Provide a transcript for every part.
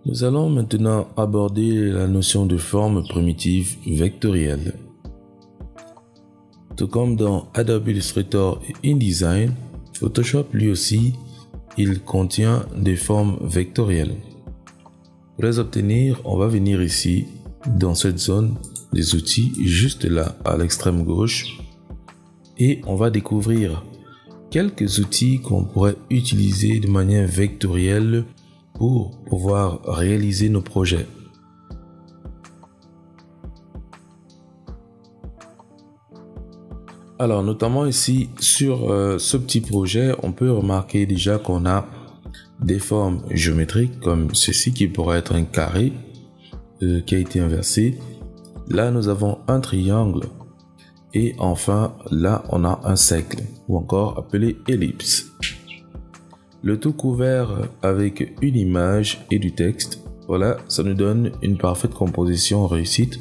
Nous allons maintenant aborder la notion de forme primitive vectorielle. Tout comme dans Adobe Illustrator et InDesign, Photoshop lui aussi, il contient des formes vectorielles. Pour les obtenir, on va venir ici, dans cette zone des outils, juste là, à l'extrême gauche, et on va découvrir quelques outils qu'on pourrait utiliser de manière vectorielle pour pouvoir réaliser nos projets. Alors, notamment ici, sur ce petit projet, on peut remarquer déjà qu'on a des formes géométriques comme ceci qui pourrait être un carré qui a été inversé. Là, nous avons un triangle. Et enfin, là, on a un cercle ou encore appelé ellipse. Le tout couvert avec une image et du texte. Voilà, ça nous donne une parfaite composition réussite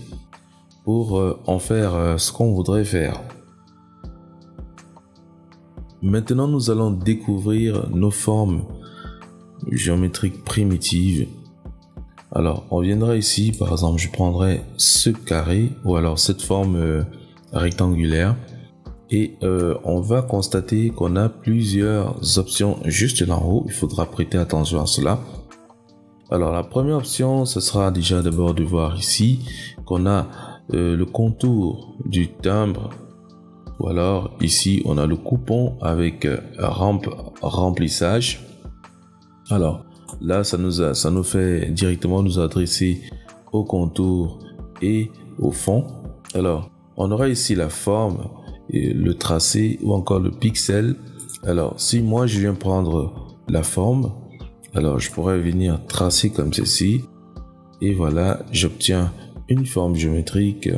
pour en faire ce qu'on voudrait faire. Maintenant, nous allons découvrir nos formes géométriques primitives. Alors, on viendra ici, par exemple, je prendrai ce carré ou alors cette forme rectangulaire et on va constater qu'on a plusieurs options juste là en haut. Il faudra prêter attention à cela. Alors, la première option, ce sera déjà d'abord de voir ici qu'on a le contour du timbre. Ou alors ici on a le coupon avec remplissage. Alors là ça nous fait directement nous adresser au contour et au fond. Alors on aura ici la forme, et le tracé ou encore le pixel. Alors si moi je viens prendre la forme, alors je pourrais venir tracer comme ceci et voilà, j'obtiens une forme géométrique.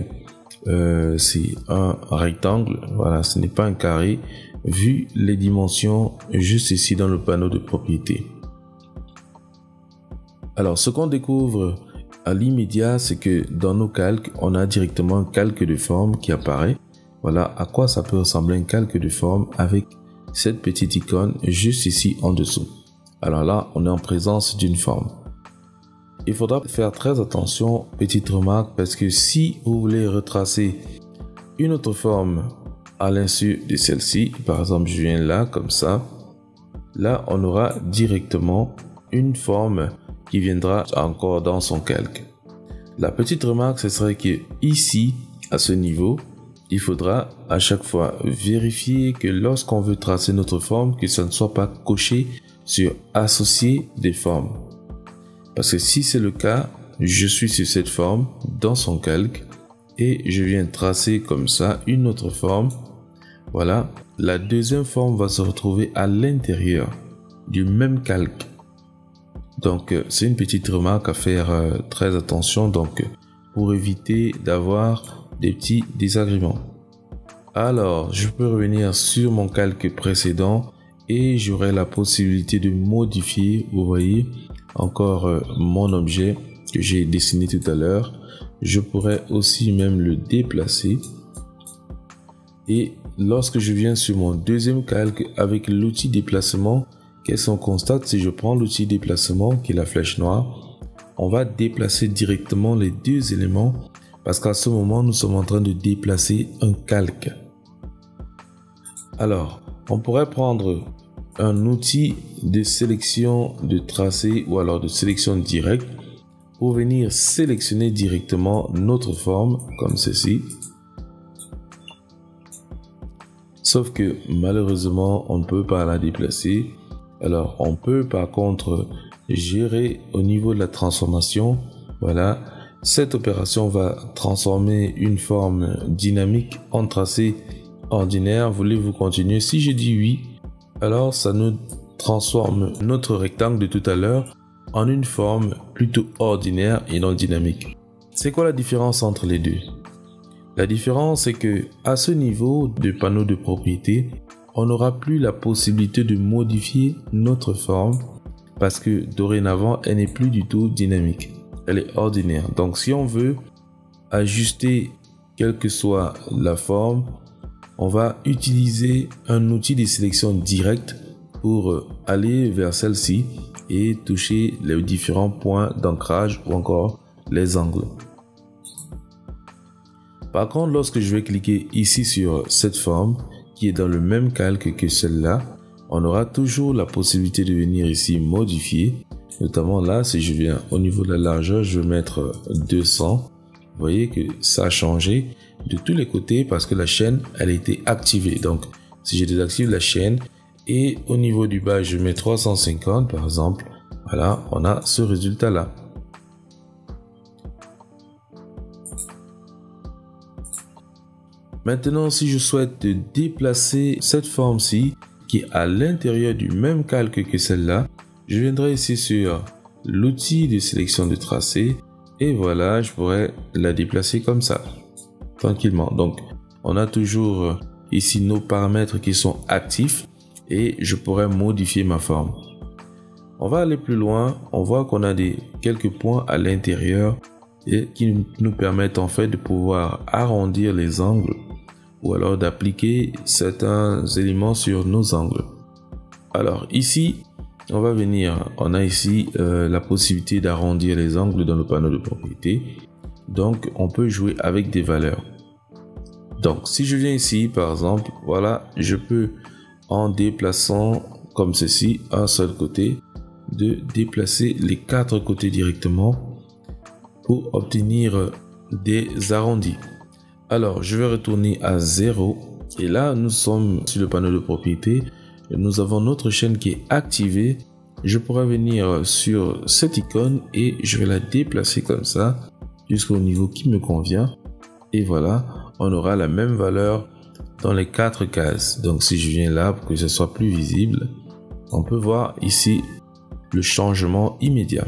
C'est un rectangle, voilà, ce n'est pas un carré vu les dimensions juste ici dans le panneau de propriété. Alors ce qu'on découvre à l'immédiat, c'est que dans nos calques on a directement un calque de forme qui apparaît. Voilà à quoi ça peut ressembler un calque de forme avec cette petite icône juste ici en dessous. Alors là on est en présence d'une forme. Il faudra faire très attention, petite remarque, parce que si vous voulez retracer une autre forme à l'insu de celle-ci, par exemple je viens là comme ça, là on aura directement une forme qui viendra encore dans son calque. La petite remarque, ce serait que ici, à ce niveau, il faudra à chaque fois vérifier que lorsqu'on veut tracer notre forme, que ça ne soit pas coché sur associer des formes. Parce que si c'est le cas, je suis sur cette forme dans son calque et je viens tracer comme ça une autre forme. Voilà, la deuxième forme va se retrouver à l'intérieur du même calque. Donc c'est une petite remarque à faire très attention donc pour éviter d'avoir des petits désagréments. Alors, je peux revenir sur mon calque précédent et j'aurai la possibilité de modifier, vous voyez, encore mon objet que j'ai dessiné tout à l'heure. Je pourrais aussi même le déplacer. Et lorsque je viens sur mon deuxième calque avec l'outil déplacement, qu'est-ce qu'on constate? Si je prends l'outil déplacement qui est la flèche noire, on va déplacer directement les deux éléments parce qu'à ce moment nous sommes en train de déplacer un calque. Alors, on pourrait prendre un outil de sélection de tracé ou alors de sélection directe pour venir sélectionner directement notre forme comme ceci. Sauf que malheureusement on ne peut pas la déplacer. Alors on peut par contre gérer au niveau de la transformation. Voilà, cette opération va transformer une forme dynamique en tracé ordinaire. Voulez-vous continuer? Si je dis oui, alors ça nous transforme notre rectangle de tout à l'heure en une forme plutôt ordinaire et non dynamique. C'est quoi la différence entre les deux? La différence c'est que à ce niveau de panneau de propriété, on n'aura plus la possibilité de modifier notre forme parce que dorénavant elle n'est plus du tout dynamique, elle est ordinaire. Donc si on veut ajuster quelle que soit la forme, on va utiliser un outil de sélection directe pour aller vers celle-ci et toucher les différents points d'ancrage ou encore les angles. Par contre, lorsque je vais cliquer ici sur cette forme qui est dans le même calque que celle-là, on aura toujours la possibilité de venir ici modifier. Notamment là, si je viens au niveau de la largeur, je vais mettre 200. Vous voyez que ça a changé de tous les côtés parce que la chaîne, elle a été activée. Donc, si je désactive la chaîne et au niveau du bas, je mets 350 par exemple, voilà, on a ce résultat-là. Maintenant, si je souhaite déplacer cette forme-ci qui est à l'intérieur du même calque que celle-là, je viendrai ici sur l'outil de sélection de tracé et voilà, je pourrais la déplacer comme ça, tranquillement. Donc, on a toujours ici nos paramètres qui sont actifs et je pourrais modifier ma forme. On va aller plus loin, on voit qu'on a quelques points à l'intérieur et qui nous permettent en fait de pouvoir arrondir les angles ou alors d'appliquer certains éléments sur nos angles. Alors ici, on va venir, on a ici la possibilité d'arrondir les angles dans le panneau de propriété. Donc on peut jouer avec des valeurs. Donc si je viens ici par exemple, voilà, je peux en déplaçant comme ceci un seul côté, de déplacer les 4 côtés directement pour obtenir des arrondis. Alors, je vais retourner à 0 et là, nous sommes sur le panneau de propriété. Nous avons notre chaîne qui est activée. Je pourrais venir sur cette icône et je vais la déplacer comme ça jusqu'au niveau qui me convient. Et voilà, on aura la même valeur dans les 4 cases. Donc, si je viens là pour que ce soit plus visible, on peut voir ici le changement immédiat.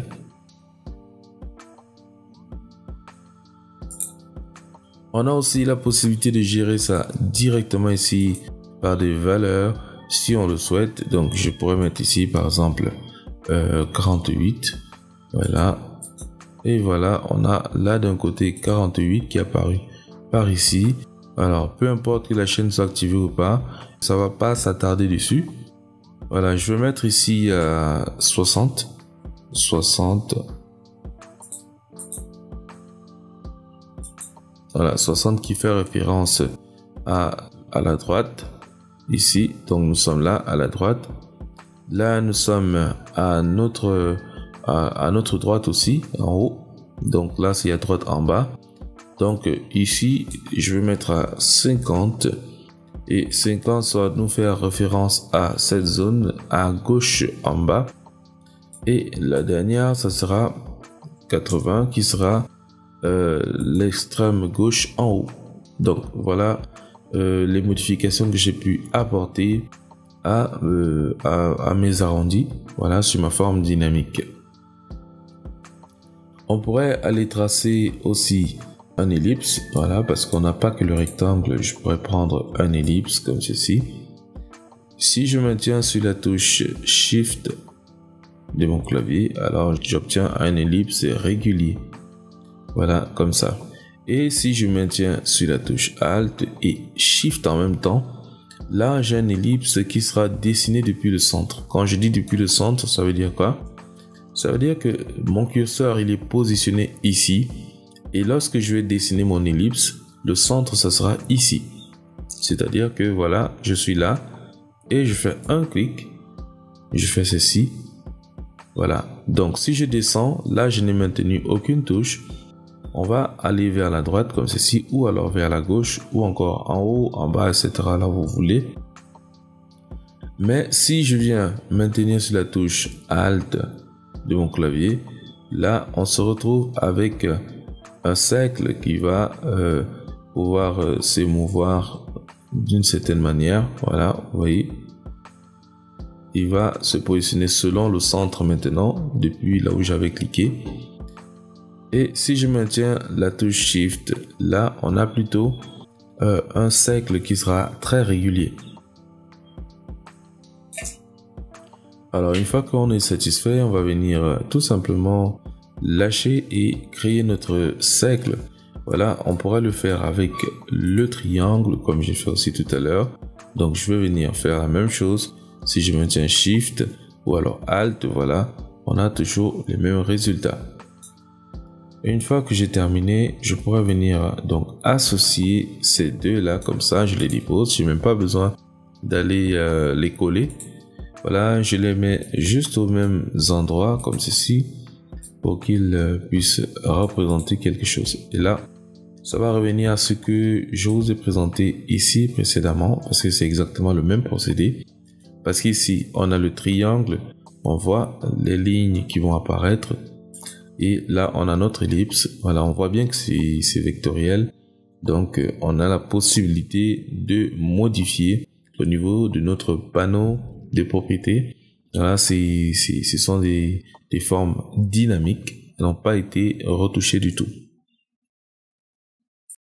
On a aussi la possibilité de gérer ça directement ici par des valeurs si on le souhaite. Donc je pourrais mettre ici par exemple 48. Voilà. Et voilà, on a là d'un côté 48 qui est apparu par ici. Alors peu importe que la chaîne soit activée ou pas, ça va pas s'attarder dessus. Voilà, je vais mettre ici 60. Voilà, 60 qui fait référence à la droite, ici, donc nous sommes là, à la droite. Là, nous sommes à notre droite aussi, en haut. Donc là, c'est à droite en bas. Donc ici, je vais mettre à 50. Et 50, ça va nous faire référence à cette zone à gauche en bas. Et la dernière, ça sera 80 qui sera l'extrême gauche en haut. Donc voilà les modifications que j'ai pu apporter à mes arrondis, voilà, sur ma forme dynamique. On pourrait aller tracer aussi un ellipse, voilà, parce qu'on n'a pas que le rectangle. Je pourrais prendre un ellipse comme ceci. Si je maintiens sur la touche Shift de mon clavier, alors j'obtiens un ellipse régulier. Voilà, comme ça. Et si je maintiens sur la touche Alt et Shift en même temps, là j'ai un ellipse qui sera dessiné depuis le centre. Quand je dis depuis le centre, ça veut dire quoi? Ça veut dire que mon curseur il est positionné ici. Et lorsque je vais dessiner mon ellipse, le centre ça sera ici. C'est-à-dire que voilà, je suis là et je fais un clic. Je fais ceci. Voilà. Donc si je descends, là je n'ai maintenu aucune touche. On va aller vers la droite comme ceci, ou alors vers la gauche, ou encore en haut, en bas, etc. là où vous voulez. Mais si je viens maintenir sur la touche Alt de mon clavier, là on se retrouve avec un cercle qui va pouvoir s'émouvoir d'une certaine manière. Voilà, vous voyez. Il va se positionner selon le centre maintenant, depuis là où j'avais cliqué. Et si je maintiens la touche Shift, là, on a plutôt un cercle qui sera très régulier. Alors, une fois qu'on est satisfait, on va venir tout simplement lâcher et créer notre cercle. Voilà, on pourra le faire avec le triangle, comme j'ai fait aussi tout à l'heure. Donc, je vais venir faire la même chose. Si je maintiens Shift ou alors Alt, voilà, on a toujours les mêmes résultats. Et une fois que j'ai terminé, je pourrais venir donc associer ces deux là, comme ça je les dépose. Je n'ai même pas besoin d'aller les coller. Voilà, je les mets juste aux mêmes endroits comme ceci pour qu'ils puissent représenter quelque chose. Et là, ça va revenir à ce que je vous ai présenté ici précédemment, parce que c'est exactement le même procédé. Parce qu'ici, on a le triangle, on voit les lignes qui vont apparaître. Et là, on a notre ellipse. Voilà, on voit bien que c'est vectoriel. Donc, on a la possibilité de modifier au niveau de notre panneau de propriétés. Voilà, ce sont des formes dynamiques qui n'ont pas été retouchées du tout.